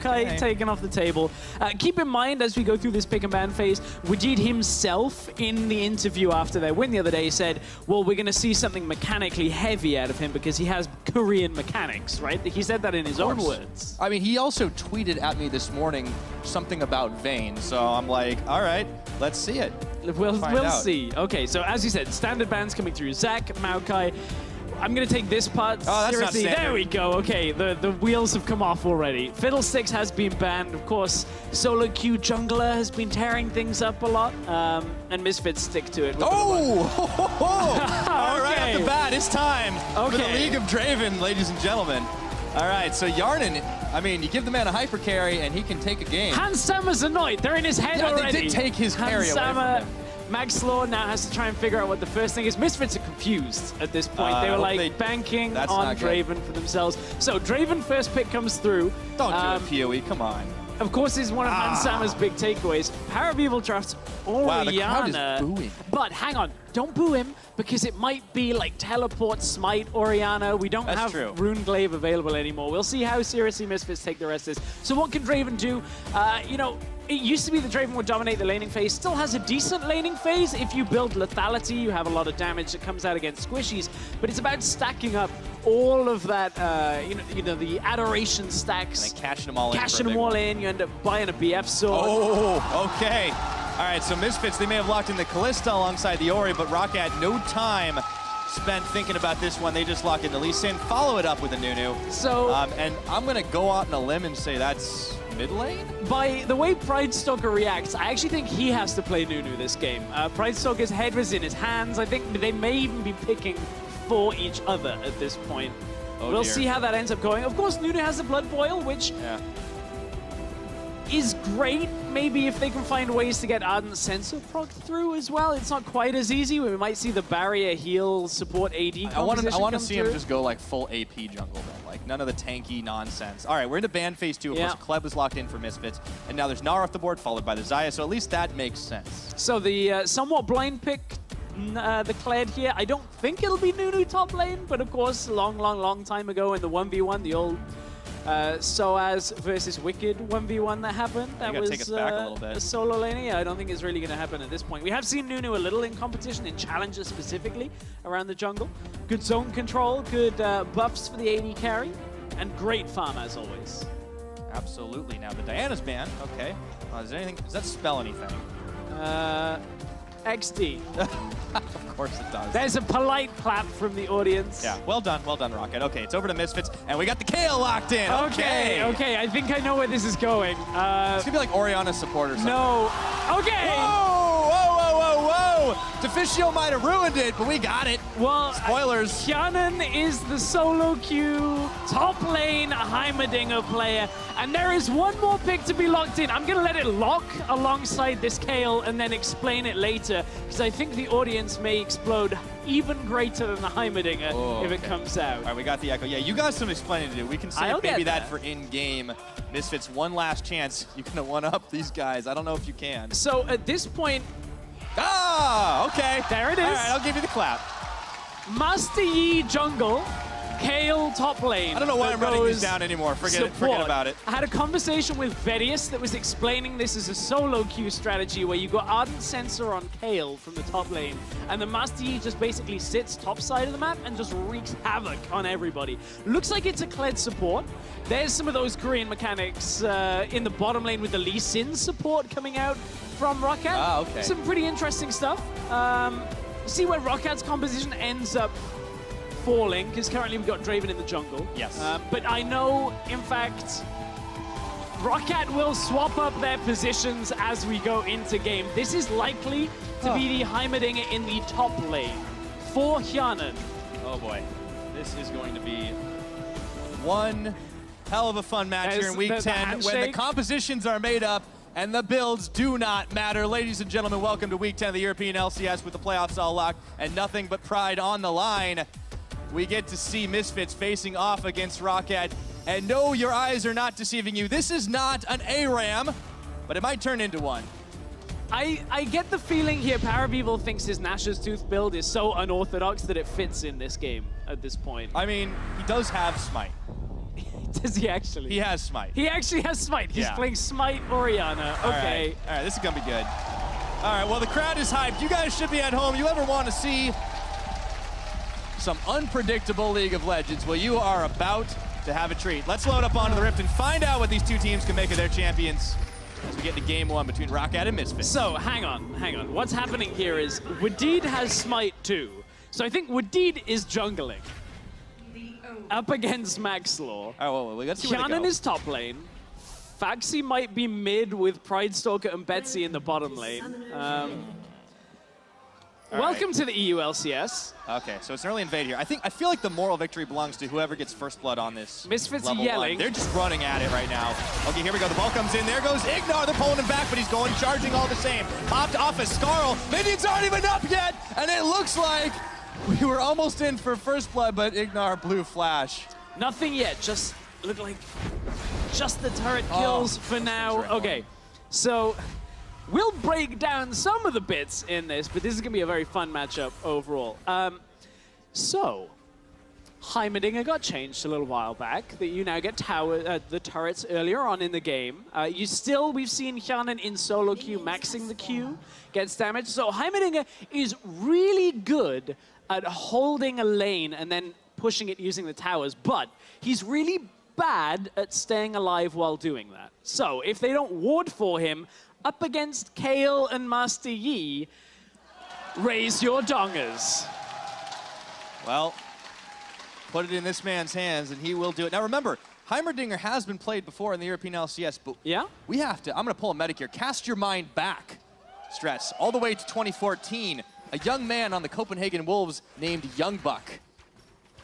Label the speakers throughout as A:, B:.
A: Maokai taken off the table. Keep in mind, as we go through this pick and ban phase, Wajid himself, in the interview after their win the other day, said, well, we're going to see something mechanically heavy out of him because he has Korean mechanics, right? He said that in his own words.
B: I mean, he also tweeted at me this morning something about Vayne, so I'm like, all right, let's see it.
A: We'll see. Okay, so as you said, standard bans coming through. Zach, Maokai. I'm going to take this part seriously. There we go. Okay, the wheels have come off already. Fiddlesticks has been banned. Of course, solo queue jungler has been tearing things up a lot. And Misfits stick to it.
B: All right,
A: Okay.
B: off the bat, it's time for the League of Draven, ladies and gentlemen. All right, so Yarnan, I mean, you give the man a hyper carry and he can take a game.
A: Hansama's annoyed. They're in his head already.
B: They did take his carry away from him.
A: Magslaw now has to try and figure out what the first thing is. Misfits are confused at this point. They were like banking on Draven for themselves. So Draven first pick comes through.
B: Don't do it, PoE, come on.
A: Of course, is one of Hansama's big takeaways. Power of Evil drafts Orianna.
B: Wow, the crowd is booing.
A: But hang on, don't boo him because it might be like teleport, smite, Orianna. We don't have Rune Glaive available anymore. We'll see how seriously Misfits take the rest of this. So what can Draven do? You know, it used to be that Draven would dominate the laning phase. Still has a decent laning phase. If you build lethality, you have a lot of damage that comes out against squishies. But it's about stacking up all of that, you know, the adoration stacks.
B: And cashing them all in.
A: Cashing them all in. You end up buying a BF sword.
B: Oh, okay. All right, so Misfits, they may have locked in the Callista alongside the Ori, but ROCCAT, no time spent thinking about this one. They just lock in the Lee Sin, follow it up with a Nunu. So, and I'm going to go out on a limb and say that's mid lane?
A: By the way Pridestalker reacts, I actually think he has to play Nunu this game. Pridestalker's head was in his hands. I think they may even be picking for each other at this point. We'll see how that ends up going. Of course, Nunu has the Blood Boil, which is great. Maybe if they can find ways to get Ardent Sensor proc through as well. It's not quite as easy. We might see the barrier heal support AD.
B: I want to see him just go like full AP jungle then. Like none of the tanky nonsense. All right, we're into ban phase 2. Of course, Kleb was locked in for Misfits. And now there's Gnar off the board, followed by the Xayah. So at least that makes sense. So
A: the somewhat blind pick, the Kled here. I don't think it'll be Nunu top lane, but of course, long time ago in the 1v1, the old Soaz versus Wicked 1v1 that happened. That was
B: take us back a little bit.
A: A solo laning. Yeah, I don't think it's really going to happen at this point. We have seen Nunu a little in competition, in challenges specifically, around the jungle. Good zone control, good buffs for the AD carry, and great farm as always.
B: Absolutely. Now the Diana's ban. Okay. Is there anything? Does that spell anything?
A: XD.
B: Of course it does.
A: There's a polite clap from the audience.
B: Yeah, well done, ROCCAT. Okay, it's over to Misfits, and we got the Kayle locked in.
A: Okay, I think I know where this is going.
B: It's gonna be like Orianna support or something.
A: No. Okay.
B: Whoa! Deficio might have ruined it, but we got it.
A: Well,
B: spoilers.
A: Hyanan is the solo queue top lane Heimerdinger player, and there is one more pick to be locked in. I'm gonna let it lock alongside this Kayle and then explain it later, because I think the audience may explode even greater than the Heimerdinger if it comes out.
B: All right, we got the echo. Yeah, you got some explaining to do. We can save maybe that for in-game. Misfits, one last chance. You can one-up these guys. I don't know if you can.
A: So at this point...
B: okay.
A: There it is.
B: All right, I'll give you the clap.
A: Master Yi jungle, Kayle top lane.
B: I don't know why I'm writing this down anymore. Forget about it.
A: I had a conversation with Vedius that was explaining this as a solo queue strategy where you got Ardent Sensor on Kayle from the top lane, and the Master Yi just basically sits top side of the map and just wreaks havoc on everybody. Looks like it's a Kled support. There's some of those Korean mechanics in the bottom lane with the Lee Sin support coming out from ROCCAT.
B: Okay.
A: Some pretty interesting stuff. See where ROCCAT's composition ends up falling, because currently we've got Draven in the jungle.
B: Yes.
A: But I know, in fact, ROCCAT will swap up their positions as we go into game. This is likely to be the Heimerdinger in the top lane for Hyanan.
B: Oh boy. This is going to be one hell of a fun match here in Week 10 when the compositions are made up and the builds do not matter. Ladies and gentlemen, welcome to Week 10 of the European LCS with the playoffs all locked and nothing but pride on the line. We get to see Misfits facing off against ROCCAT. And no, your eyes are not deceiving you. This is not an ARAM, but it might turn into one.
A: I get the feeling here Power of Evil thinks his Nash's Tooth build is so unorthodox that it fits in this game at this point.
B: I mean, he does have Smite.
A: He Does he actually?
B: He has Smite.
A: He actually has Smite. He's playing Smite Orianna. Okay.
B: All right, this is going to be good. All right, well, the crowd is hyped. You guys should be at home. You ever want to see some unpredictable League of Legends? Well, you are about to have a treat. Let's load up onto the Rift and find out what these two teams can make of their champions as we get into game one between ROCCAT and Misfits.
A: So, hang on. What's happening here is Wadid has Smite too. So I think Wadid is jungling up against Maxlor.
B: All right, well, let's see where they go.
A: Shannon is top lane. Faxi might be mid with Pride Stalker and Betsy in the bottom lane. Welcome to the EU LCS.
B: Okay, so it's an early invade here. I feel like the moral victory belongs to whoever gets first blood on this.
A: Misfits yelling.
B: They're just running at it right now. Okay, here we go. The ball comes in. There goes Ignar. They're pulling him back, but he's going charging all the same. Popped off a Scarl. Minions aren't even up yet, and it looks like we were almost in for first blood, but Ignar blew flash.
A: Nothing yet. Just look like just the turret kills for now. Okay, so we'll break down some of the bits in this, but this is going to be a very fun matchup overall. So, Heimerdinger got changed a little while back, that you now get the turrets earlier on in the game. We've seen Hjanen in solo queue maxing the queue, gets damage. So Heimerdinger is really good at holding a lane and then pushing it using the towers, but he's really bad at staying alive while doing that. So if they don't ward for him, up against Kayle and Master Yi, raise your dongers.
B: Well, put it in this man's hands and he will do it. Now remember, Heimerdinger has been played before in the European LCS, but we have to, I'm going to pull a medic here. Cast your mind back, Stress, all the way to 2014. A young man on the Copenhagen Wolves named Young Buck.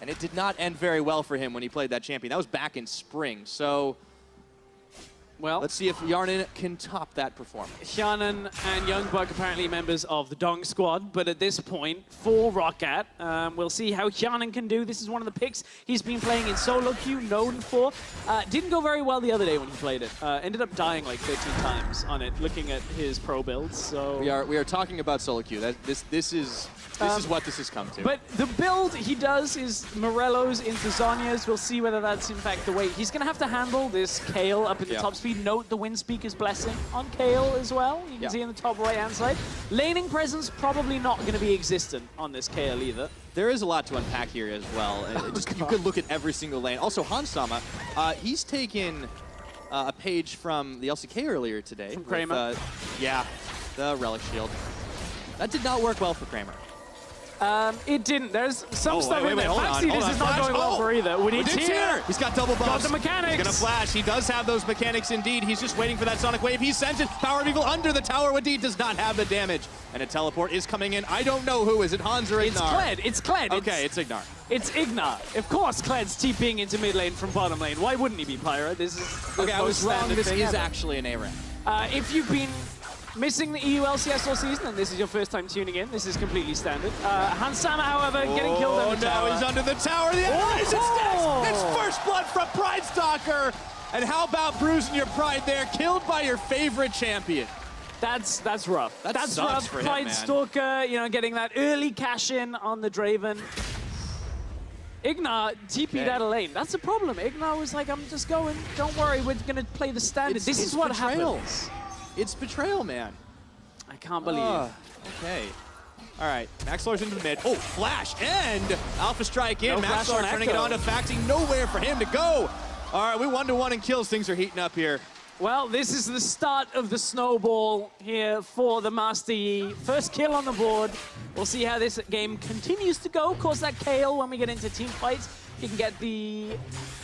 B: And it did not end very well for him when he played that champion. That was back in spring. So, well, let's see if Hjanen can top that performance.
A: Hjanen and Youngbuck apparently members of the Dong squad, but at this point, for ROCCAT, we'll see how Hjanen can do. This is one of the picks he's been playing in solo queue, known for. Didn't go very well the other day when he played it. Ended up dying like 13 times on it, looking at his pro builds. So
B: we are talking about solo queue. This is what this has come to.
A: But the build he does is Morello's into Zhonya's. We'll see whether that's in fact the way. He's going to have to handle this Kayle up in the top speed. Note the Wind Speaker's Blessing on Kayle as well. You can see in the top right-hand side. Laning presence probably not going to be existent on this Kayle either.
B: There is a lot to unpack here as well. You could look at every single lane. Also, Hansama, he's taken a page from the LCK earlier today.
A: From Kramer.
B: The Relic Shield. That did not work well for Kramer.
A: It didn't. There's some stuff in there. Faxi, this is not going well for either. Wadid's here.
B: He's got double buffs.
A: Got the mechanics.
B: He's going to flash. He does have those mechanics indeed. He's just waiting for that Sonic Wave. He sends it. Power of Evil under the tower. Wadid does not have the damage. And a teleport is coming in. I don't know who. Is it Hans or Ignar?
A: It's Kled. It's Kled.
B: Okay, it's Ignar.
A: It's Ignar. Of course, Kled's TPing into mid lane from bottom lane. Why wouldn't he be Pyra? This is the
B: I was wrong. This is
A: ever.
B: actually an A-ramp.
A: If you've been missing the EU LCS all season, and this is your first time tuning in, this is completely standard. Hansama, however, getting killed on the tower.
B: He's under the tower. It's first blood from Pride Stalker. And how about bruising your pride there? Killed by your favorite champion.
A: That's rough. That's rough.
B: For
A: Pride
B: him,
A: Stalker, getting that early cash in on the Draven. Ignar TP'd out of lane. That's a problem. Ignar was like, I'm just going. Don't worry, we're going to play the standard. This is what happens.
B: It's betrayal, man.
A: I can't believe.
B: Okay. All right. Maxlor's into the mid. Oh, flash and Alpha Strike in. Maxlor turning it on to Faxi. Nowhere for him to go. All right, we 1-1 in kills. Things are heating up here.
A: Well, this is the start of the snowball here for the Master Yi. First kill on the board. We'll see how this game continues to go. Of course, that Kayle, when we get into team fights, you can get the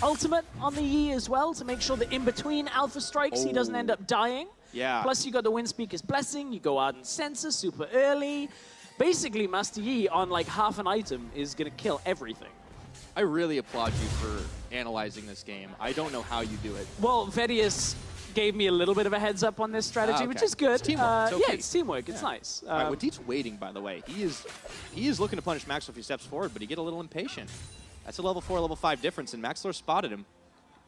A: ultimate on the Yi as well to make sure that in between Alpha Strikes, he doesn't end up dying.
B: Yeah.
A: Plus, you got the Wind Speaker's Blessing. You go Ardent Sensor super early. Basically, Master Yi on like half an item is going to kill everything.
B: I really applaud you for analyzing this game. I don't know how you do it.
A: Well, Vedius gave me a little bit of a heads up on this strategy, which is good.
B: It's teamwork. It's okay.
A: Yeah, it's teamwork. It's nice.
B: All right, Wadid's waiting, by the way. He is looking to punish Maxlor if he steps forward, but he get a little impatient. That's a level 4, level 5 difference, and Maxlor spotted him.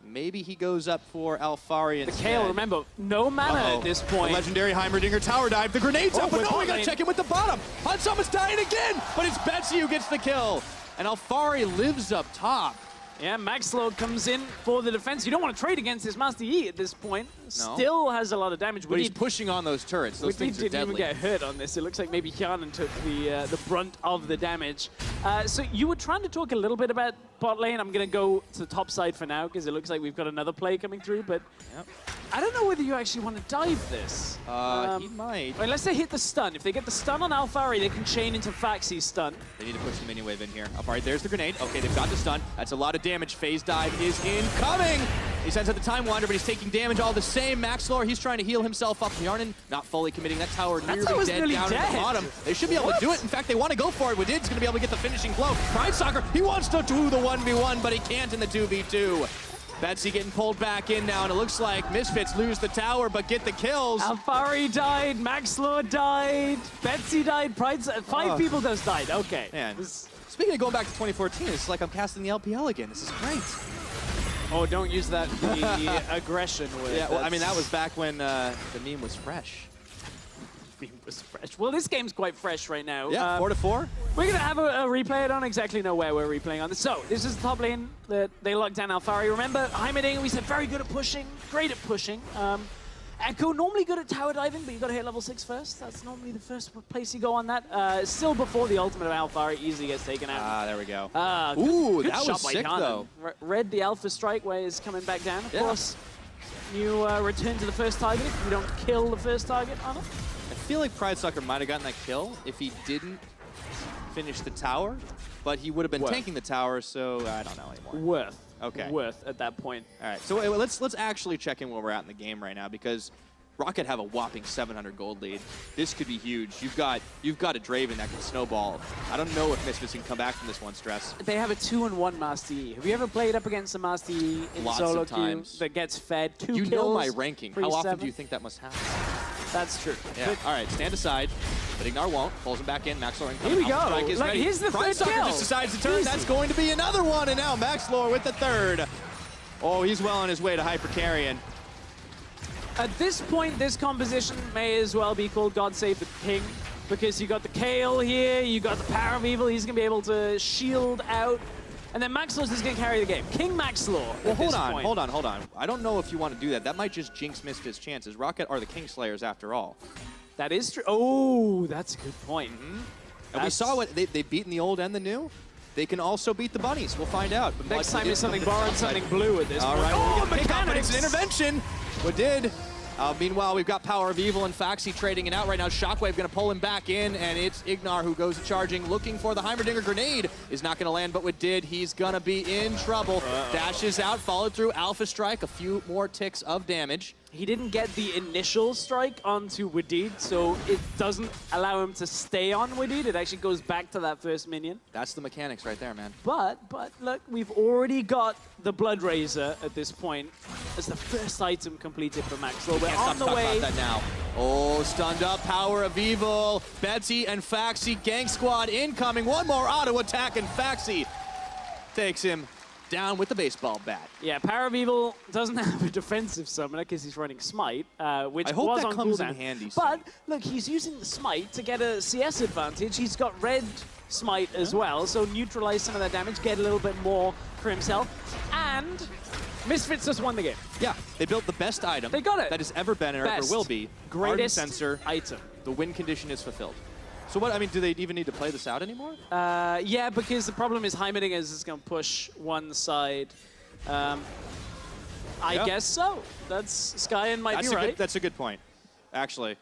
B: Maybe he goes up for Alfari instead.
A: The Kayle, remember, no mana at this point.
B: The legendary Heimerdinger tower dive. The grenade's up, but no, we gotta check in with the bottom. Hansama's dying again, but it's Betsy who gets the kill. And Alfari lives up top.
A: Yeah, Maxlord comes in for the defense. You don't want to trade against this Master Yi at this point. No. Still has a lot of damage.
B: But he's pushing on those turrets. Those things are deadly.
A: Didn't even get hurt on this. It looks like maybe Hyanan took the brunt of the damage. So you were trying to talk a little bit about bot lane. I'm going to go to the top side for now because it looks like we've got another play coming through. But I don't know whether you actually want to dive this.
B: He might.
A: Unless they hit the stun. If they get the stun on Alphari, they can chain into Faxi's stun.
B: They need to push the mini wave in here. Alright, there's the grenade. Okay, they've got the stun. That's a lot of damage. Phase dive is incoming. He sends out the Time Wander, but he's taking damage all the same. Maxlor, he's trying to heal himself up. Hyanan not fully committing. That tower nearly dead down at the bottom. They should be able to do it. In fact, they want to go for it. Wadid's going to be able to get the finishing blow. Pride Soccer, he wants to do the 1v1, but he can't in the 2v2. Betsy getting pulled back in now, and it looks like Misfits lose the tower, but get the kills.
A: Alphari died, Maxlor died, Betsy died, five people just died. Okay.
B: Man, speaking of going back to 2014, it's like I'm casting the LPL again. This is great.
A: Oh, don't use that the aggression word.
B: Yeah, well, I mean, that was back when the meme was fresh.
A: Was fresh. Well, this game's quite fresh right now.
B: Yeah, 4-4.
A: We're going to have a replay. I don't exactly know where we're replaying on this. So, this is the top lane that they locked down Alphari. Remember, Heimerdinger, we said very good at pushing, great at pushing. Echo, normally good at tower diving, but you got to hit level 6 first. That's normally the first place you go on that. Still before the ultimate of Alphari easily gets taken out.
B: Ah, there we go.
A: Ooh,
B: that was sick, though.
A: Read the Alpha Strike where he's coming back down. Of course, you return to the first target if you don't kill the first target on it.
B: I feel like Pride Sucker might have gotten that kill if he didn't finish the tower, but he would have been tanking the tower, so I don't know anymore.
A: Worth at that point. All right,
B: so let's actually check in where we're at in the game right now, because ROCCAT have a whopping 700 gold lead. This could be huge. You've got a Draven that can snowball. I don't know if Misfits can come back from this one stress.
A: They have a 2-in-1 Master Yi. Have you ever played up against a Master Yi in solo queue that gets fed 2 kills?
B: You know my ranking. How often do you think that must happen?
A: That's true.
B: Yeah. All right, stand aside. But Ignar won't. Pulls him back in. Maxlor incoming.
A: Here we go. Look, here's the
B: Pride
A: third
B: Sucker
A: kill.
B: just decides to turn. That's going to be another one. And now Maxlor with the third. Oh, he's well on his way to hyper carrying.
A: At this point, this composition may as well be called God Save the King, because you got the Kale here, you got the Power of Evil. He's going to be able to shield out. And then Maxlor's just going to carry the game. King Maxlor.
B: Well, hold on. I don't know if you want to do that. That might just jinx Misfits' chances. ROCCAT are the Kingslayers after all.
A: That is true. Oh, that's a good point.
B: And we saw what they've beaten the old and the new. They can also beat the bunnies. We'll find out. But
A: next time it's something borrowed, something blue at this point.
B: All right,
A: oh,
B: mechanics. It's an intervention. What did? Meanwhile, we've got Power of Evil and Faxi trading it out right now. Shockwave going to pull him back in, and it's Ignar who goes charging, looking for the Heimerdinger grenade. Is not going to land, but what did? He's going to be in trouble. Dashes out, followed through Alpha Strike, a few more ticks of damage.
A: He didn't get the initial strike onto Wadid, so it doesn't allow him to stay on Wadid. It actually goes back to that first minion.
B: That's the mechanics right there, man.
A: But look, we've already got the Blood Razor at this point as the first item completed for Maxwell. We're on the way.
B: About that now. Oh, stunned up, Power of Evil. Betsy and Faxi, Gang Squad incoming. One more auto attack, and Faxi takes him down with the baseball bat.
A: Yeah, Power of Evil doesn't have a defensive summoner because he's running Smite, which
B: I hope
A: was
B: that
A: on
B: comes
A: cooldown.
B: in handy.
A: But look, he's using the Smite to get a CS advantage. He's got red Smite as well, so neutralize some of that damage, get a little bit more for himself. And Misfits just won the game.
B: Yeah, they built the best item.
A: They got it.
B: That has ever been or ever will be.
A: Greatest
B: sensor
A: item.
B: The win condition is fulfilled. So what, I mean, do they even need to play this out anymore?
A: Yeah, because the problem is Heimerdinger is just going to push one side. I guess so. That's Skyen might be right.
B: That's a good point. Actually,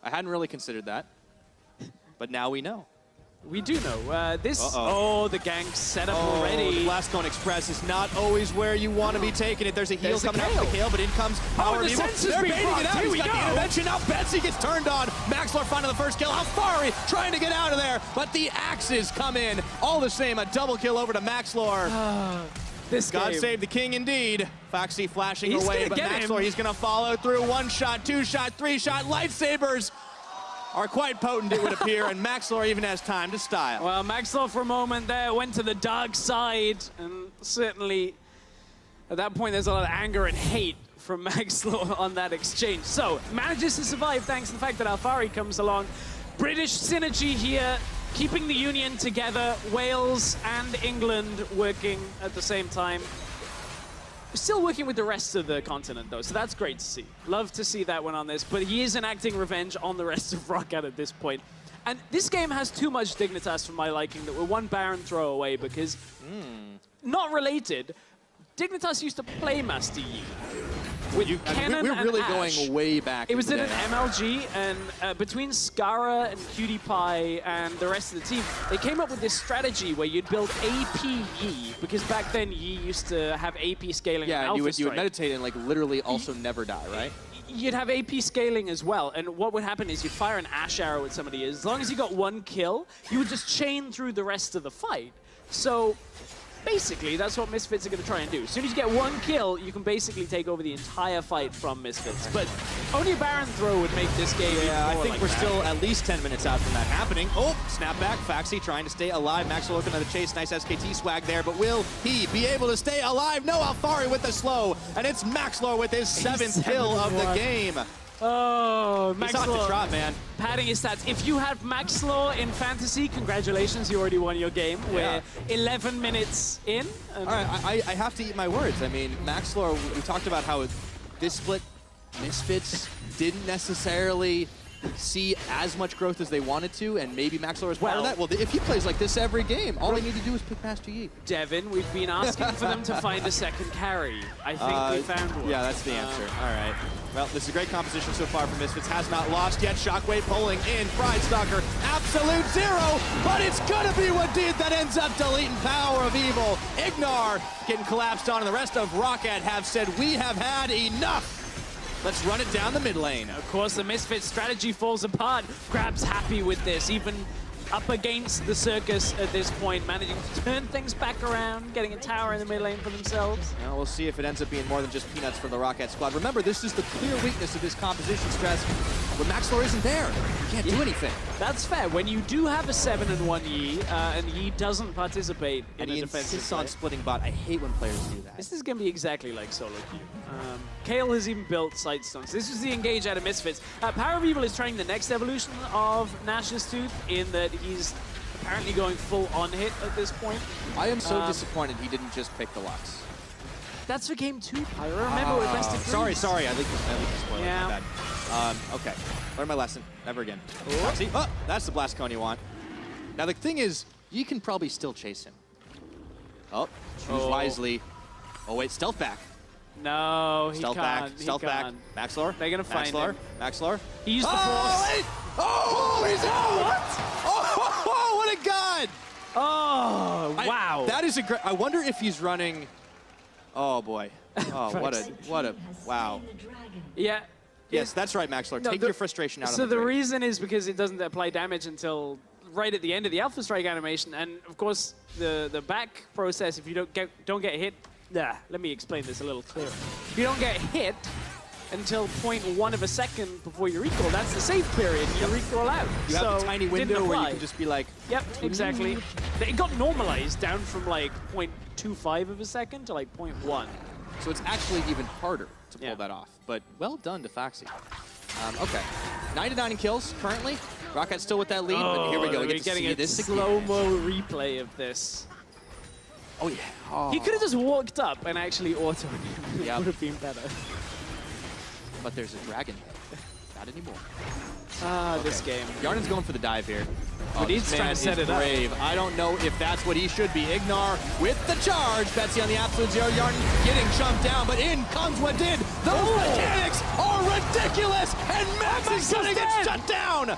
B: I hadn't really considered that, but now we know.
A: We do know. Oh, the gang set up already.
B: The Blastcone Express is not always where you want to be taking it. There's a heal coming out of the Kale, but in comes Power of Evil. They're baiting it out. He's got the intervention. Now Betsy gets turned on. Maxlor finding the first kill. Alphari trying to get out of there, but the axes come in. All the same, a double kill over to Maxlor. God save the king indeed. Faxi flashing away, but Maxlor, he's going to follow through. 1 shot, 2 shot, 3 shot. Lightsabers are quite potent, it would appear, and Maxlor even has time to style.
A: Well, Maxlor for a moment there went to the dark side, and certainly at that point there's a lot of anger and hate from Maxlor on that exchange. So, manages to survive thanks to the fact that Alphari comes along. British synergy here. keeping the Union together, Wales and England working at the same time. Still working with the rest of the continent, though, so that's great to see. Love to see that one on this, but he is enacting revenge on the rest of ROCCAT at this point. And this game has too much Dignitas for my liking that we're one Baron throw away because, not related, Dignitas used to play Master Yi. With Kennen
C: we're really
A: Ash.
C: going way back.
A: It was in an MLG, and between Skara and Cutie Pie and the rest of the team, they came up with this strategy where you'd build AP Yi, because back then Yi used to have AP scaling.
C: Yeah,
A: and
C: you would meditate and like literally also never die, right?
A: You'd have AP scaling as well, and what would happen is you'd fire an Ash arrow at somebody. As long as you got one kill, you would just chain through the rest of the fight. So basically, that's what Misfits are going to try and do. As soon as you get one kill, you can basically take over the entire fight from Misfits. But only a Baron throw would make this game
C: I think
A: like
C: we're
A: that.
C: still at least 10 minutes out from that happening. Oh, snapback. Faxi trying to stay alive. Maxwell looking at the chase. Nice SKT swag there, but will he be able to stay alive? No, Alfari with the slow, and it's Maxlor with his 7th kill of the game.
A: Oh,
C: He's off the trot, man.
A: Padding his stats. If you have Maxlor in Fantasy, congratulations, you already won your game. We're 11 minutes in.
C: All right, I have to eat my words. I mean, Maxlor, we talked about how this split, Misfits didn't necessarily see as much growth as they wanted to, and maybe Maxlor is part of that. Well, if he plays like this every game, all they need to do is pick Master Yi.
A: Devin, we've been asking for them to find a second carry. I think we found one.
C: Yeah, that's the answer. All right. Well, this is a great composition so far from Misfits. Has not lost yet. Shockwave pulling in. Pride Stalker, absolute zero, but it's gonna be Wadid that ends up deleting Power of Evil. Ignar getting collapsed on, and the rest of ROCCAT have said, we have had enough. Let's run it down the mid lane.
A: Of course, the Misfits strategy falls apart. Grab's happy with this, even up against the Circus at this point, managing to turn things back around, getting a tower in the mid lane for themselves.
C: Now we'll see if it ends up being more than just peanuts for the ROCCAT squad. Remember, this is the clear weakness of this composition stress. When Maxlor isn't there, you can't do anything.
A: That's fair. When you do have a 7-1 Yi, and Yi doesn't participate in a defensive
C: insists on splitting bot. I hate when players do that.
A: This is going to be exactly like solo queue. Kale has even built Sightstones. This was the engage out of Misfits. Power of Evil is trying the next evolution of Nash's Tooth in that he's apparently going full on hit at this point.
C: I am so disappointed he didn't just pick the Lux.
A: That's for game 2, Pyro. Remember, we're best of 3.
C: Sorry. I leaked the spoiler.
A: Yeah.
C: My bad. Okay. Learn my lesson. Never again. See? Oh, that's the blast cone you want. Now, the thing is, you can probably still chase him. Oh, choose wisely. Oh, wait, stealth back.
A: No, he
C: stealth
A: can't.
C: back. Stealth back. Maxlor.
A: They're going to find him.
C: Maxlor.
A: He used the force.
C: Wait. Oh, he's out. What? Oh, what a god.
A: Oh, wow.
C: That is a great... I wonder if he's running... Oh, boy. Oh, what a... Wow.
A: Yeah.
C: Yes, that's right, Maxlor. Take your frustration out on the
A: So the reason is because it doesn't apply damage until right at the end of the Alpha Strike animation, and of course the back process. If you don't get hit, let me explain this a little clearer. If you don't get hit until 0.1 of a second before you recall, that's the safe period. You recall out.
C: You have a tiny window where you can just be like...
A: Yep, exactly. It got normalized down from like 0.25 of a second to like 0.1.
C: So it's actually even harder to pull that off. But well done to Faxi. Okay, 9-9 in kills currently. ROCCAT's still with that lead, but here we go. We get to
A: getting
C: see this
A: slow-mo replay of this.
C: Oh, yeah. Oh.
A: He could have just walked up and actually autoed him. It would have been better.
C: But there's a dragon. Not anymore.
A: This game.
C: Yarnen's going for the dive here.
A: But he's trying to set it
C: brave. I don't know if that's what he should be. Ignar with the charge. Betsy on the absolute zero. Yarnen getting chumped down, but in comes Wadid. Those mechanics are ridiculous, and Max is gonna get shut down.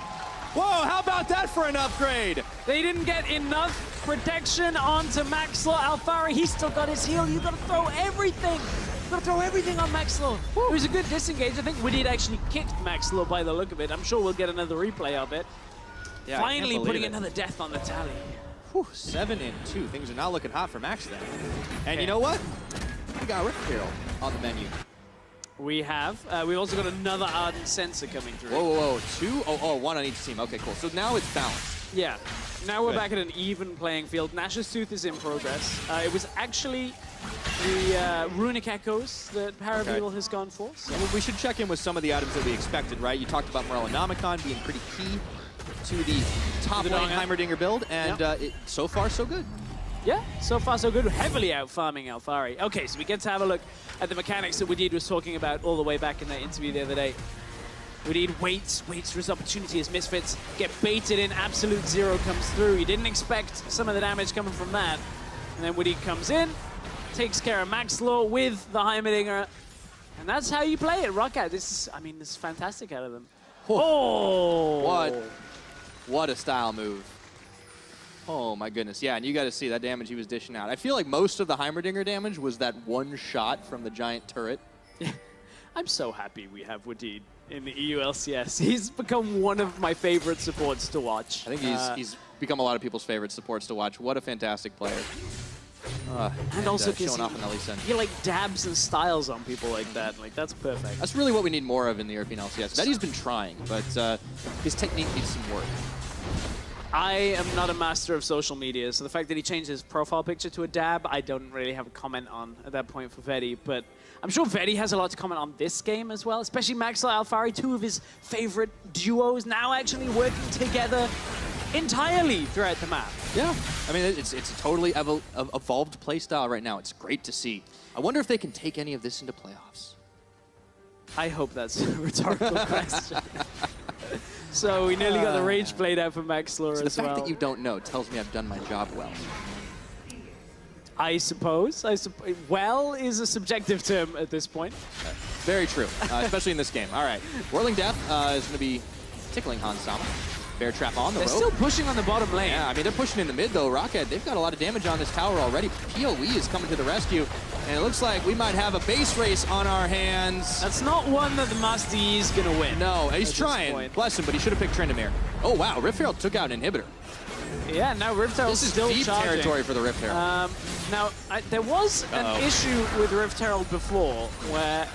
C: Whoa, how about that for an upgrade?
A: They didn't get enough protection onto Maxlor. Alfari, he's still got his heal. You gotta throw everything. You gotta throw everything on Maxlor. It was a good disengage. I think Wadid actually kicked Maxlor by the look of it. I'm sure we'll get another replay of it.
C: Yeah,
A: finally putting another death on the tally.
C: 7-2. Things are not looking hot for Max then. And you know what? We got Rick Carroll on the menu.
A: We have. We've also got another Ardent Sensor coming through.
C: Whoa. 2? Oh, 1 on each team. Okay, cool. So now it's balanced.
A: Yeah. Now we're back at an even playing field. Nash's Tooth is in progress. It was actually the Runic Echoes that Power of Evil has gone for. So.
C: We should check in with some of the items that we expected, right? You talked about Morellonomicon being pretty key to the top lane Heimerdinger build, and so far, so good.
A: Yeah, so far so good. Heavily out-farming Alphari. Okay, so we get to have a look at the mechanics that Wadid was talking about all the way back in that interview the other day. Wadid waits for his opportunity as Misfits get baited in. Absolute Zero comes through. He didn't expect some of the damage coming from that. And then Wadid comes in, takes care of Maxlor with the Heimerdinger. And that's how you play it, ROCCAT. This is, I mean, this is fantastic out of them. Oh!
C: What a style move. Oh my goodness, yeah, and you got to see that damage he was dishing out. I feel like most of the Heimerdinger damage was that one shot from the giant turret.
A: I'm so happy we have Wadid in the EU LCS. He's become one of my favorite supports to watch.
C: I think he's become a lot of people's favorite supports to watch. What a fantastic player.
A: And also
C: showing off in the Lee Sin.
A: He like dabs and styles on people like that. Like, that's perfect.
C: That's really what we need more of in the European LCS. Betty's been trying, but his technique needs some work.
A: I am not a master of social media, so the fact that he changed his profile picture to a dab, I don't really have a comment on at that point for Vedi, but I'm sure Vedi has a lot to comment on this game as well, especially Maxlor Alphari, two of his favorite duos now actually working together entirely throughout the map.
C: Yeah, I mean, it's a totally evolved playstyle right now. It's great to see. I wonder if they can take any of this into playoffs.
A: I hope that's a rhetorical question. So we nearly got the rage played out for Maxlor as well.
C: The fact that you don't know tells me I've done my job well.
A: I suppose. Well is a subjective term at this point.
C: Very true, especially in this game. All right, Whirling Death is going to be tickling Hans Sama. Bear Trap on the rope.
A: They're still pushing on the bottom lane.
C: Yeah, I mean, they're pushing in the mid, though. ROCCAT, they've got a lot of damage on this tower already. PoE is coming to the rescue, and it looks like we might have a base race on our hands.
A: That's not one that the Master Yi is going to win.
C: No, he's trying. Bless him, but he should have picked Tryndamere. Oh, wow, Rift Herald took out an inhibitor.
A: Yeah, now Rift Herald still
C: deep
A: charging.
C: territory for the Rift Herald.
A: Now, there was an issue with Rift Herald before where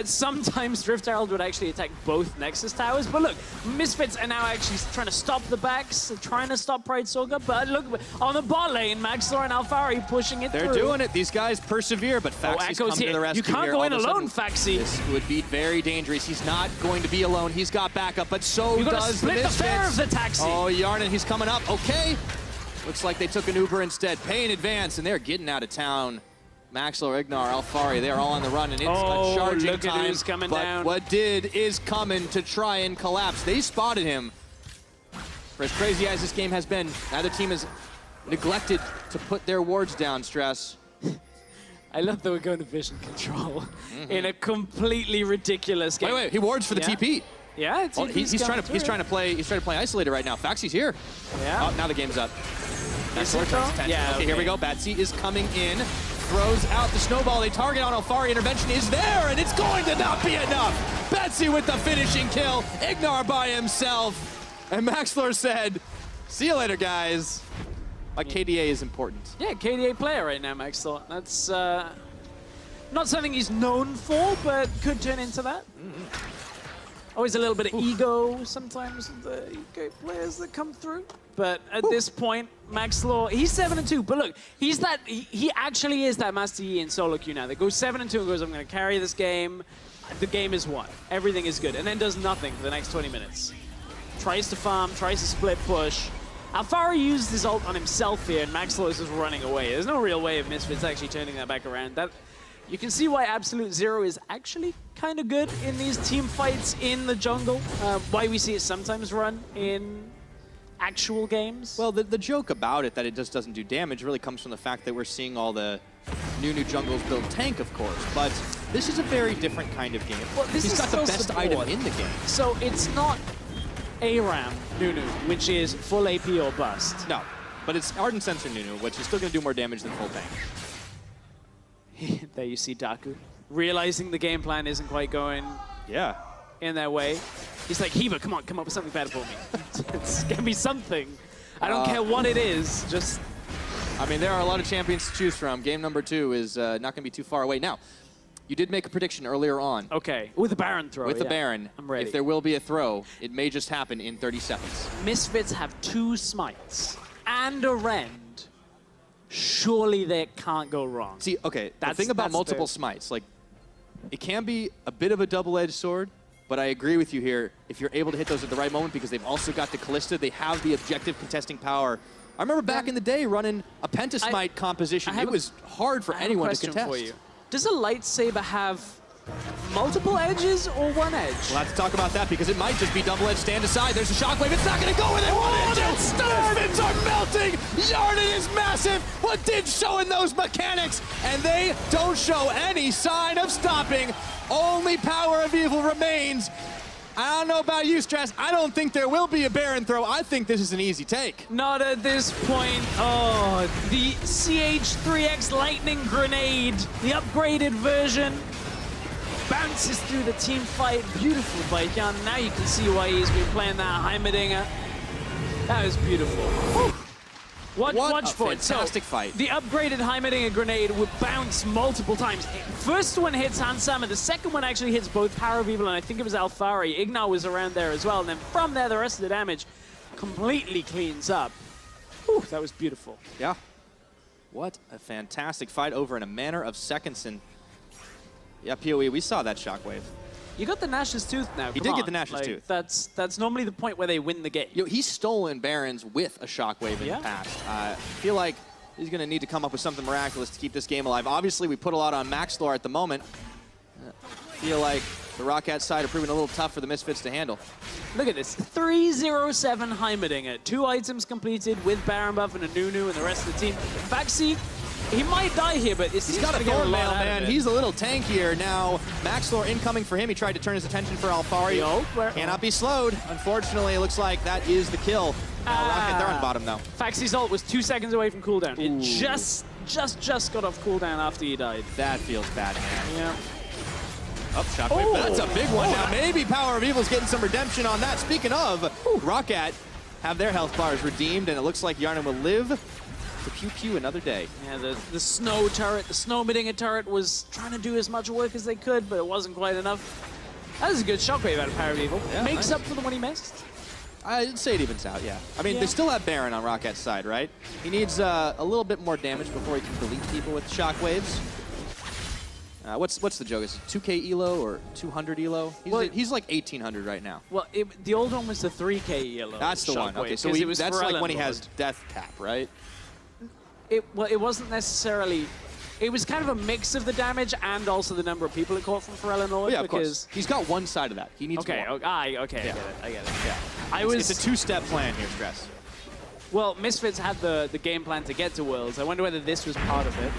A: sometimes Rift Herald would actually attack both Nexus towers, but look, Misfits are now actually trying to stop the backs, trying to stop Pride Sorga, but look, on the bot lane, Maxlor and Alphari pushing it through.
C: They're doing it. These guys persevere, but Faxi's come to the rescue.
A: You can't go in alone, Faxi.
C: This would be very dangerous. He's not going to be alone. He's got backup, but so does the Misfits.
A: You gotta split the fare of the taxi.
C: Oh, Yarnan, he's coming up. Okay. Looks like they took an Uber instead. Pay in advance, and they're getting out of town. Maxlor, Ignar, Alphari, they're all on the run, and it's a charging time.
A: Coming
C: but
A: down.
C: Wadid is coming to try and collapse. They spotted him. For as crazy as this game has been, neither team has neglected to put their wards down, Stress.
A: I love that we're going to vision control in a completely ridiculous game.
C: Wait, he wards for the TP.
A: Yeah,
C: he's trying to play Isolator right now. Faxi's here.
A: Yeah.
C: Oh, now the game's up.
A: Yeah.
C: Okay, here we go. Batsy is coming in. Throws out the snowball. They target on Alphari. Intervention is there, and it's going to not be enough. Batsy with the finishing kill. Ignar by himself. And Maxlor said, see you later, guys. Like, KDA is important.
A: Yeah, KDA player right now, Maxlor. That's not something he's known for, but could turn into that. Always a little bit of ego sometimes with the ego players that come through. But at this point, Maxlor, he's 7-2. But look, he actually is that Master Yi in solo queue now. That goes 7-2 and goes, I'm going to carry this game. The game is won. Everything is good. And then does nothing for the next 20 minutes. Tries to farm, tries to split push. Alphari used his ult on himself here, and Maxlor is just running away. There's no real way of Misfits actually turning that back around. You can see why Absolute Zero is actually kind of good in these team fights in the jungle. Why we see it sometimes run in actual games.
C: Well, the joke about it that it just doesn't do damage really comes from the fact that we're seeing all the new jungles build tank, of course. But this is a very different kind of game.
A: Well,
C: He's got the best item in the game.
A: So it's not ARAM Nunu, which is full AP or bust.
C: No, but it's Ardent Sensor Nunu, which is still going to do more damage than full tank.
A: There you see Daku, realizing the game plan isn't quite going in their way. He's like, Heba, come on, come up with something better for me. It's gonna be something. I don't care what it is, just...
C: I mean, there are a lot of champions to choose from. Game number 2 is not gonna be too far away. Now, you did make a prediction earlier on.
A: Okay, with the Baron throw,
C: With the Baron,
A: I'm ready.
C: If there will be a throw, it may just happen in 30 seconds.
A: Misfits have 2 smites and a rend. Surely that can't go wrong.
C: See, okay, the thing about multiple smites, like, it can be a bit of a double-edged sword, But I agree with you here. If you're able to hit those at the right moment, because they've also got the Callista, they have the objective contesting power. I remember back in the day running a Pentasmite composition. It was hard for anyone to contest. For you.
A: Does a lightsaber have multiple edges or one edge?
C: We'll have to talk about that because it might just be double-edged stand aside. There's a shockwave. It's not going to go where they want it to. Misfits are melting. Yarden is massive. What did showing those mechanics? And they don't show any sign of stopping. Only Power of Evil remains. I don't know about you, Stress. I don't think there will be a Baron throw. I think this is an easy take.
A: Not at this point. Oh, the CH-3X Lightning Grenade, the upgraded version, bounces through the team fight. Beautiful by Jan. Now you can see why he's been playing that Heimerdinger. That was beautiful. Whew. Watch for it.
C: Fantastic fight.
A: The upgraded Heimerdinger grenade would bounce multiple times. First one hits Hansama, the second one actually hits both Power of Evil, and I think it was Alfari. Ignar was around there as well, and then from there, the rest of the damage completely cleans up. Whew, that was beautiful.
C: Yeah. What a fantastic fight over in a matter of seconds. And yeah, PoE, we saw that shockwave.
A: You got the Nash's Tooth now.
C: He did get the Nash's Tooth.
A: That's normally the point where they win the game.
C: He's stolen Barons with a shockwave in the past. I feel like he's going to need to come up with something miraculous to keep this game alive. Obviously, we put a lot on Maxlor at the moment. Feel like the ROCCAT side are proving a little tough for the Misfits to handle.
A: Look at this, 307 Heimerdinger. 2 items completed with Baron buff and a Nunu and the rest of the team. Faxi, he might die here, but he's got a Thornmail, man.
C: He's a little tankier now. Maxlor incoming for him. He tried to turn his attention for Alfari. Cannot be slowed. Unfortunately, it looks like that is the kill. ROCCAT, they're on bottom now.
A: Faxi's ult was 2 seconds away from cooldown. It just got off cooldown after he died.
C: That feels bad, man.
A: Yeah.
C: Up, shockwave. That's a big one now. Maybe Power of Evil's getting some redemption on that. Speaking of, ROCCAT have their health bars redeemed, and it looks like Yarden will live to pew-pew another day.
A: Yeah, the snow turret, the Snowmidinger turret was trying to do as much work as they could, but it wasn't quite enough. That was a good shockwave out of Power of Evil. Yeah, makes up for the one he missed.
C: I'd say it evens out, yeah. I mean, they still have Baron on ROCCAT's side, right? He needs a little bit more damage before he can delete people with shockwaves. What's the joke? Is it 2K elo or 200 elo? He's like 1800 right now.
A: Well, the old one was the 3K elo.
C: That's the one. Okay, so that's like when he has death cap, right?
A: It wasn't necessarily. It was kind of a mix of the damage and also the number of people it caught from Pharrell Lord.
C: Yeah, because he's got one side of that. He needs more.
A: Okay, I get it. Yeah.
C: It's a two-step plan here, Stress.
A: Well, Misfits had the game plan to get to Worlds. I wonder whether this was part of it.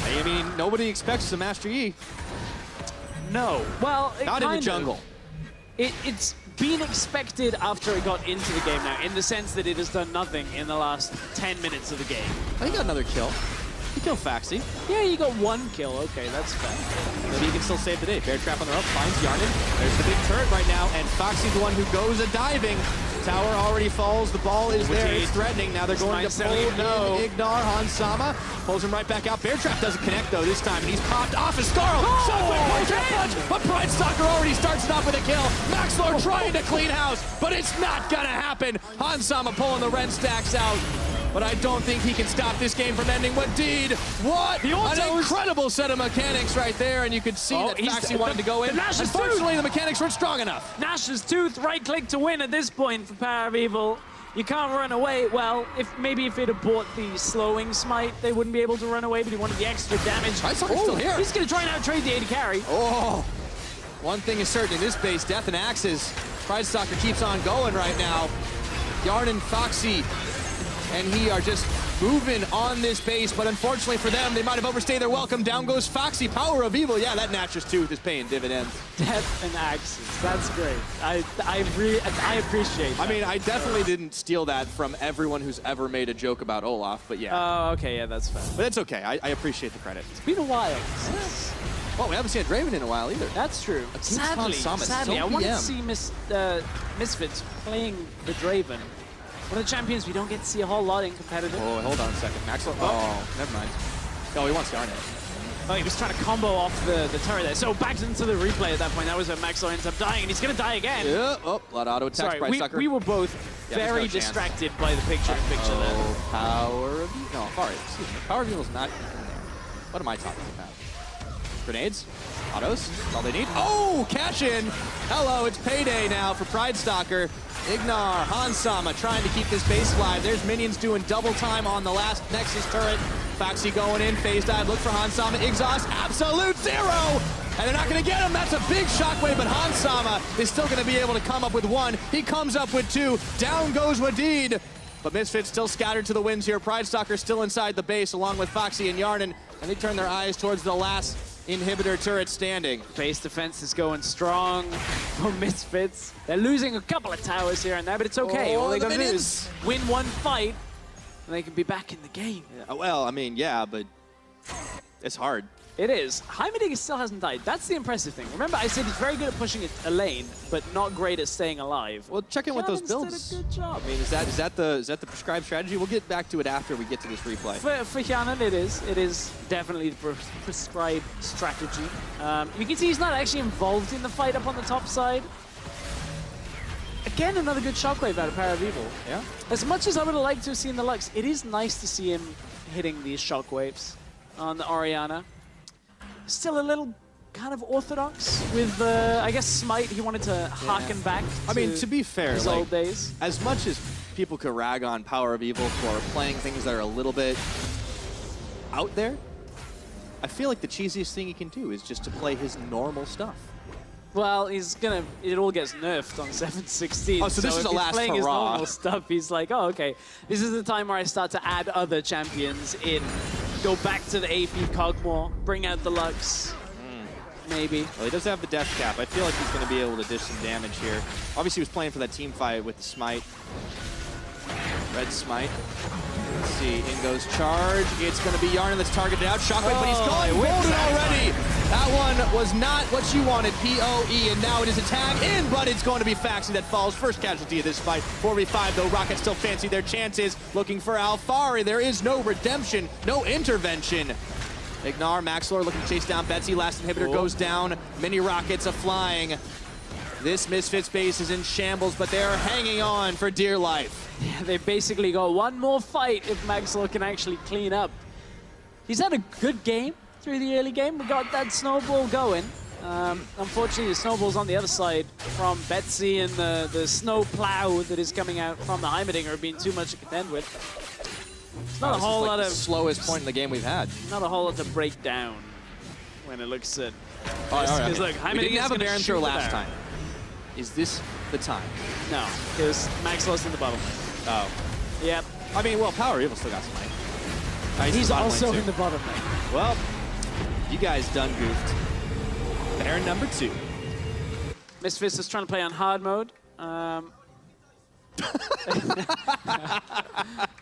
C: I mean, nobody expects a Master Yi.
A: No. Well,
C: not in the jungle.
A: It's been expected after it got into the game now, in the sense that it has done nothing in the last 10 minutes of the game.
C: Oh, he got another kill. He killed Faxi.
A: Yeah, he got 1 kill. Okay, that's fair.
C: Maybe he can still save the day. Bear trap on the rope, finds Yarden. There's the big turret right now, and Foxy's the one who goes a-diving. Tower already falls. The ball is there. It's threatening. Now they're going to pull in Ignar. Hansama pulls him right back out. Bear trap doesn't connect, though, this time, and he's popped off his Scarl. But Pride Stalker already starts it off with a kill. Maxlor trying to clean house, but it's not going to happen. Hansama pulling the red stacks out. But I don't think he can stop this game from ending. What did? What? An incredible set of mechanics right there, and you could see that Faxi wanted to go in. Unfortunately, the mechanics weren't strong enough.
A: Nash's Tooth, right-click to win at this point for Power of Evil. You can't run away. Well, maybe if it had bought the slowing smite, they wouldn't be able to run away, but he wanted the extra damage.
C: Still here.
A: He's going to try and out-trade the AD carry.
C: Oh, one thing is certain in this base, death and axes. Pride Stalker keeps on going right now. Yarden, Foxy, and he are just moving on this base, but unfortunately for them, they might have overstayed their welcome. Down goes Foxy. Power of Evil. Yeah, that Natcher's Tooth is paying dividends.
A: Death and axes. That's great. I appreciate that.
C: I mean, I definitely didn't steal that from everyone who's ever made a joke about Olaf, but yeah.
A: Oh, okay, yeah, that's fair.
C: But it's okay. I appreciate the credit.
A: It's been a while.
C: Yes. Well, we haven't seen a Draven in a while either.
A: That's true. Sadly, I want to see Misfits playing the Draven. One of the champions we don't get to see a whole lot in competitive.
C: Oh, hold on a second. Maxwell. Oh, never mind. Oh, he wants Garnet.
A: Oh, he was trying to combo off the turret there. So back into the replay at that point. That was where Maxwell ends up dying, and he's going to die again.
C: Yeah. Oh, a lot of auto attacks.
A: Sorry, we were both very distracted by the picture-in-picture there.
C: Power of Evil. No, sorry. Excuse me. Power of Evil is not in there. What am I talking about? Grenades? Autos, that's all they need. Oh, cash in. Hello, it's payday now for Pridestalker. Ignar, Hansama trying to keep this base alive. There's minions doing double time on the last Nexus turret. Faxi going in, phase dive, look for Hansama. Exhaust, absolute zero! And they're not gonna get him, that's a big shockwave, but Hansama is still gonna be able to come up with one. He comes up with two, down goes Wadid. But Misfits still scattered to the winds here. Pridestalker still inside the base along with Foxy and Yarnan, and they turn their eyes towards the last inhibitor turret standing.
A: Base defense is going strong for Misfits. They're losing a couple of towers here and there, but it's okay. All they gotta do is win one fight, and they can be back in the game.
C: Yeah, well, I mean, yeah, but it's hard.
A: It is. Heimerdinger still hasn't died. That's the impressive thing. Remember, I said he's very good at pushing a lane, but not great at staying alive.
C: Well, check in with those builds.
A: Did a good job.
C: I mean, is that the prescribed strategy? We'll get back to it after we get to this replay.
A: For Hyanan, it is. It is definitely the prescribed strategy. You can see he's not actually involved in the fight up on the top side. Again, another good shockwave out of Power of Evil.
C: Yeah.
A: As much as I would have liked to have seen the Lux, it is nice to see him hitting these shockwaves on the Orianna. Still a little kind of orthodox with, I guess, Smite. He wanted to harken back
C: to be fair,
A: his old days.
C: As much as people could rag on Power of Evil for playing things that are a little bit out there, I feel like the cheesiest thing he can do is just to play his normal stuff.
A: Well, it all gets nerfed on 7.16.
C: Oh, so this is the last
A: playing
C: hurrah.
A: his normal stuff, he's like, oh, okay. This is the time where I start to add other champions in. Go back to the AP Cogmore, bring out the Lux, maybe.
C: Well, he does have the death cap. I feel like he's going to be able to dish some damage here. Obviously, he was playing for that team fight with the Smite. Red Smite. Let's see, in goes charge. It's going to be Yarnan that's targeted out. Shockwave, but he's gone golden already. That one was not what you wanted, POE, and now it is a tag in, but it's going to be Faxi that falls. First casualty of this fight. 4v5, though. ROCCAT still fancy their chances. Looking for Alfari. There is no redemption, no intervention. Ignar, Maxlor looking to chase down Betsy. Last inhibitor goes down. Mini rockets are flying. This Misfits base is in shambles, but they are hanging on for dear life.
A: Yeah, they basically got one more fight if Maxlor can actually clean up. He's had a good game through the early game. We got that snowball going. Unfortunately, the snowball's on the other side from Betsy, and the snow plow that is coming out from the Heimerdinger being too much to contend with. It's not a whole lot of...
C: the slowest point in the game we've had.
A: Not a whole lot to break down when it looks at...
C: All right.
A: Look,
C: we didn't have a Baron throw last time. Is this the time?
A: No, because Maxlor's in the bottom lane.
C: Oh.
A: Yep.
C: I mean, well, Power Evil still got some life.
A: He's also in the bottom lane.
C: Well, you guys done goofed. Baron number 2.
A: Misfits is trying to play on hard mode. For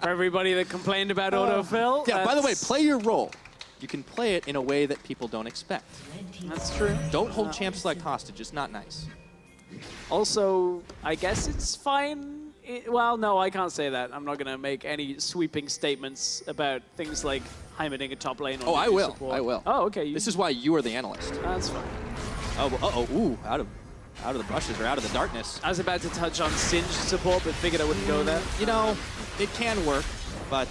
A: everybody that complained about autofill.
C: Yeah, by the way, play your role. You can play it in a way that people don't expect.
A: That's true.
C: Don't hold champ select hostage. It's not nice.
A: Also, I guess it's fine. Well, no, I can't say that. I'm not going to make any sweeping statements about things like Heimerdinger top lane or
C: I will.
A: support.
C: I will.
A: Oh, okay.
C: This is why you are the analyst.
A: That's fine.
C: Oh, ooh, out of the brushes or out of the darkness.
A: I was about to touch on Singed support, but figured I wouldn't go there.
C: You know, it can work, but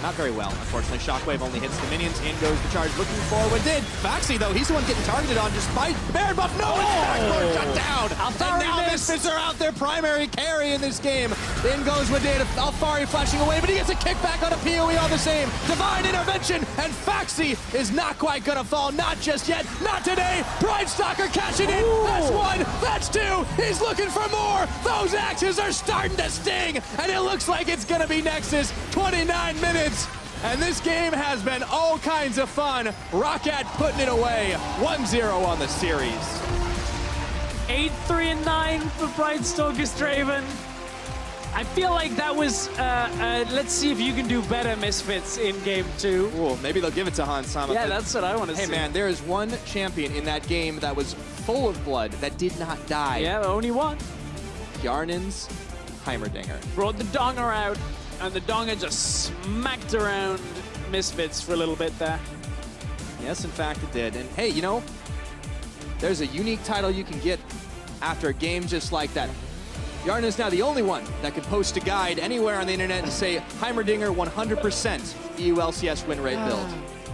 C: not very well, unfortunately. Shockwave only hits the minions. In goes the charge, looking forward. Faxi, though, he's the one getting targeted on despite Baron buff. No, it's backboard shut down.
A: Alfari
C: and now Misfits are out their primary carry in this game. In goes Wadid. Alfari flashing away, but he gets a kickback on a PoE all the same. Divine intervention, and Faxi is not quite gonna fall. Not just yet. Not today. Pridestalker cashing in. That's one. That's two. He's looking for more. Those axes are starting to sting, and it looks like it's gonna be Nexus. 29 minutes, and this game has been all kinds of fun. ROCCAT putting it away, 1-0 on the series.
A: 8-3-9 for Pridestalker's Draven. I feel like that was, let's see if you can do better, Misfits, in game 2.
C: Ooh, maybe they'll give it to Hansama.
A: Yeah, that's what I want to see.
C: Hey man, there is one champion in that game that was full of blood that did not die.
A: Yeah, only one.
C: Yarnan's Heimerdinger.
A: Brought the Donger out, and the Donger just smacked around Misfits for a little bit there.
C: Yes, in fact it did. And hey, you know, there's a unique title you can get after a game just like that. Yarnan is now the only one that can post a guide anywhere on the internet and say Heimerdinger 100% EU LCS win rate build.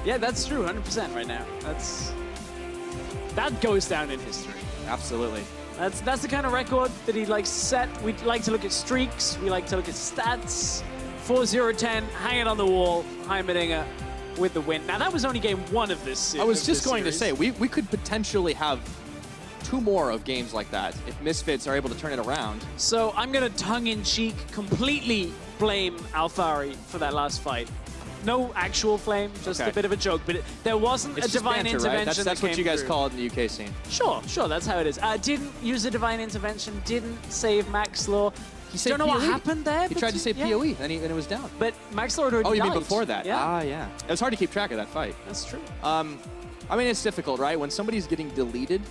A: Yeah, that's true, 100% right now. That's that goes down in history.
C: Absolutely.
A: That's the kind of record that he likes to set. We like to look at streaks. We like to look at stats. 4-0-10, hanging on the wall. Heimerdinger with the win. Now, that was only game 1 of this series.
C: I was just going to say, we could potentially have 2 more of games like that if Misfits are able to turn it around.
A: So I'm going to tongue-in-cheek completely blame Alphari for that last fight. No actual flame, just a bit of a joke. But there wasn't a divine
C: banter,
A: intervention.
C: Right? That's what you guys
A: through.
C: call it in the UK scene.
A: Sure, that's how it is. Didn't use a divine intervention, didn't save Maxlor.
C: He said
A: don't know
C: POE.
A: what happened there.
C: He tried to say POE, and it was down.
A: But Maxlor had already
C: Oh, you mean
A: died.
C: before that?
A: Yeah.
C: Yeah. It was hard to keep track of that fight.
A: That's true.
C: I mean, it's difficult, right? When somebody's getting deleted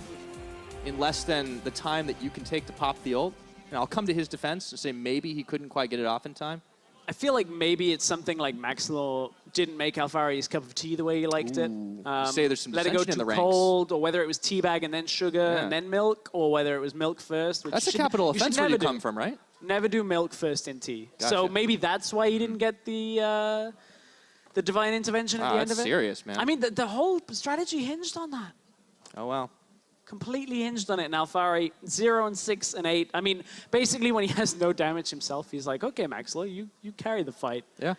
C: in less than the time that you can take to pop the ult, and I'll come to his defense and say maybe he couldn't quite get it off in time.
A: I feel like maybe it's something like Maxlor didn't make Alphari's cup of tea the way he liked it.
C: Say there's some
A: let it go
C: dissension in
A: too
C: the
A: cold, or whether it was teabag and then sugar and then milk, or whether it was milk first. Which
C: That's a capital offense where you come from, right?
A: Never do milk first in tea.
C: Gotcha.
A: So maybe that's why he didn't get the divine intervention at the end of it.
C: That's serious, man.
A: I mean, the whole strategy hinged on that.
C: Oh, well.
A: Completely hinged on it. And Alphari, 0-6-8. I mean, basically when he has no damage himself, he's like, okay, Maxlor, you carry the fight.
C: Yeah.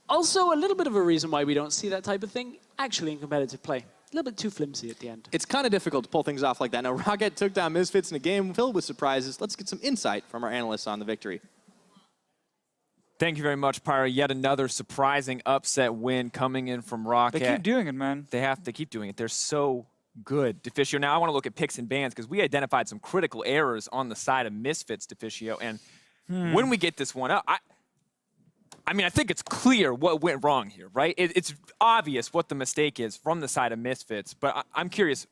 A: Also, a little bit of a reason why we don't see that type of thing actually in competitive play. A little bit too flimsy at the end.
C: It's kind of difficult to pull things off like that. Now, ROCCAT took down Misfits in a game filled with surprises. Let's get some insight from our analysts on the victory.
D: Thank you very much, Pyro. Yet another surprising upset win coming in from ROCCAT.
E: They keep doing it, man.
D: They have to keep doing it. They're so good. Deficio, now I want to look at picks and bans because we identified some critical errors on the side of Misfits, Deficio. And when we get this one up, I mean, I think it's clear what went wrong here, right? It's obvious what the mistake is from the side of Misfits, but I'm curious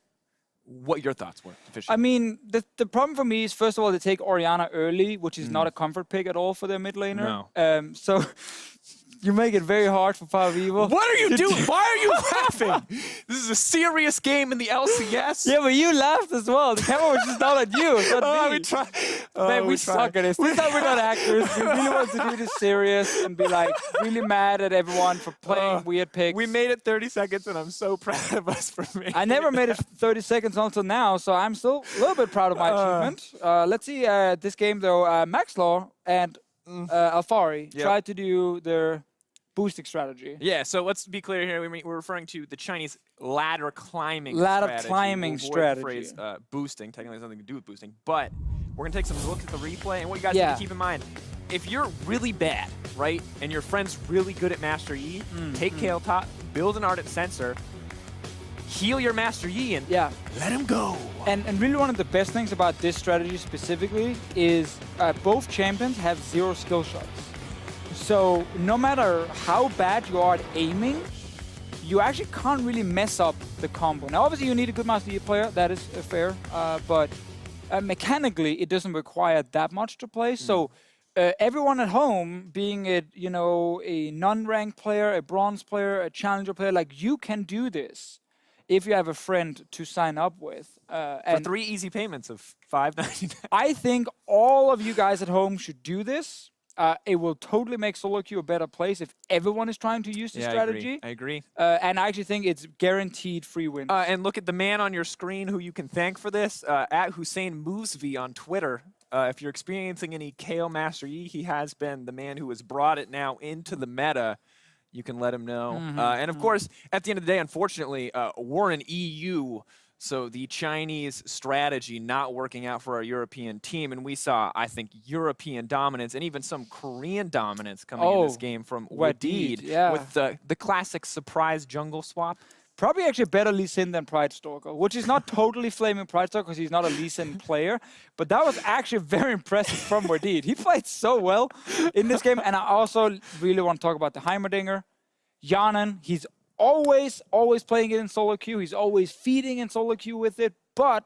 D: what your thoughts were, Deficio.
E: I mean, the problem for me is, first of all, they take Orianna early, which is not a comfort pick at all for their mid laner.
D: No.
E: So you make it very hard for Power of Evil.
D: What are you doing? Why are you laughing? This is a serious game in the LCS.
E: Yeah, but you laughed as well. The camera was just not at you. It's not me.
D: We try.
E: Man, we suck at this. This time we're not actors. We really want to do this serious and be like really mad at everyone for playing weird picks.
D: We made it 30 seconds, and I'm so proud of us for making
E: I never made it 30 seconds until now, so I'm still a little bit proud of my achievement. Let's see this game, though. Maxlor and Alphari tried to do their boosting strategy.
D: Yeah, so let's be clear here. We're referring to the Chinese ladder climbing
E: strategy.
D: The phrase boosting, technically has nothing to do with boosting. But we're going to take some looks at the replay. And what you guys need to keep in mind, if you're really bad, right, and your friend's really good at Master Yi, take Kale Top, build an Ardent Sensor, heal your Master Yi, and let him go.
E: And really one of the best things about this strategy specifically is both champions have 0 skill shots. So no matter how bad you are at aiming, you actually can't really mess up the combo. Now, obviously, you need a good Master Yi player. That is fair. But mechanically, it doesn't require that much to play. So everyone at home, being it, you know, a non-ranked player, a bronze player, a challenger player, like, you can do this if you have a friend to sign up with.
D: For 3 easy payments of $5.99.
E: I think all of you guys at home should do this. It will totally make solo queue a better place if everyone is trying to use the strategy.
D: I agree.
E: And I actually think it's guaranteed free wins.
D: And look at the man on your screen who you can thank for this, at Hussein Moosvi on Twitter. If you're experiencing any Kale Master Yi, he has been the man who has brought it now into the meta. You can let him know. And of course, at the end of the day, unfortunately, we're an EU. So the Chinese strategy not working out for our European team. And we saw, I think, European dominance and even some Korean dominance coming in this game from Wadid with the classic surprise jungle swap.
E: Probably actually better Lee Sin than Pride Stalker, which is not totally flaming Pride Stalker because he's not a Lee Sin player. But that was actually very impressive from Wadid. He played so well in this game. And I also really want to talk about the Heimerdinger. Yanan, he's always playing it in solo queue. He's always feeding in solo queue with it. But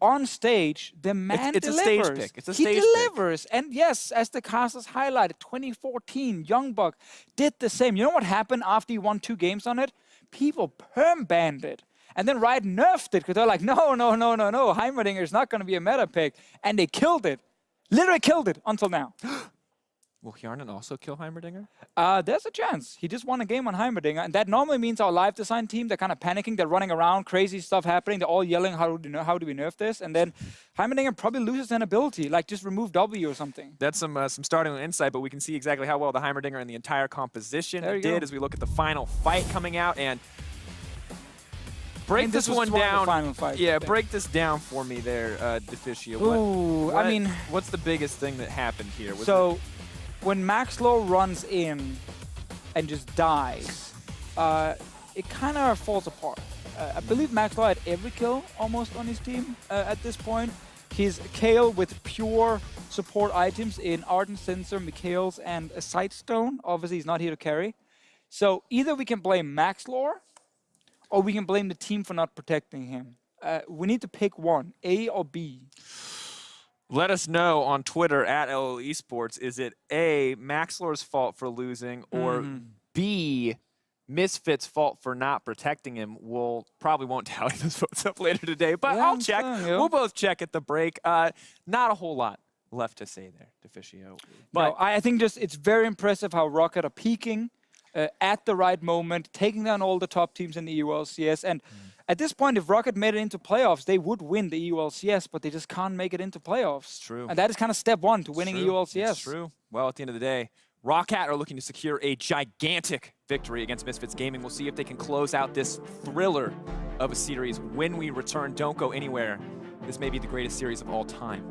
E: on stage, the man
D: delivers.
E: It's a stage
D: pick. It's a
E: he
D: stage
E: delivers. Pick. And yes, as the casters highlighted, 2014, Youngbuck did the same. You know what happened after he won 2 games on it? People perm-banned it. And then Riot nerfed it because they're like, no. Heimerdinger is not going to be a meta pick. And they killed it. Literally killed it until now.
D: Will Hjarnan also kill Heimerdinger?
E: There's a chance. He just won a game on Heimerdinger, and that normally means our live design team, they're kind of panicking, they're running around, crazy stuff happening, they're all yelling, how do we nerf this? And then Heimerdinger probably loses an ability, like just remove W or something.
D: That's some starting insight, but we can see exactly how well the Heimerdinger and the entire composition did as we look at the final fight coming out. And break this one down.
E: Final fight,
D: yeah, break this down for me there, Deficio. What's the biggest thing that happened here?
E: When Maxlor runs in and just dies, it kind of falls apart. I believe Maxlor had every kill almost on his team at this point. He's Kale with pure support items in Ardent Sensor, Mikhail's, and a Sightstone. Obviously, he's not here to carry. So either we can blame Maxlor, or we can blame the team for not protecting him. We need to pick one, A or B.
D: Let us know on Twitter at LL Esports. Is it A, Maxlor's fault for losing, or B, Misfits' fault for not protecting him? We'll probably won't tally those votes up later today, but I'll check. We'll both check at the break. Not a whole lot left to say there, Deficio.
E: But no, I think just it's very impressive how ROCCAT are peaking at the right moment, taking down all the top teams in the EULCS. And at this point, if ROCCAT made it into playoffs, they would win the EULCS, but they just can't make it into playoffs.
D: It's true.
E: And that is kind of step one to winning EULCS.
D: It's true. Well, at the end of the day, ROCCAT are looking to secure a gigantic victory against Misfits Gaming. We'll see if they can close out this thriller of a series when we return. Don't go anywhere. This may be the greatest series of all time.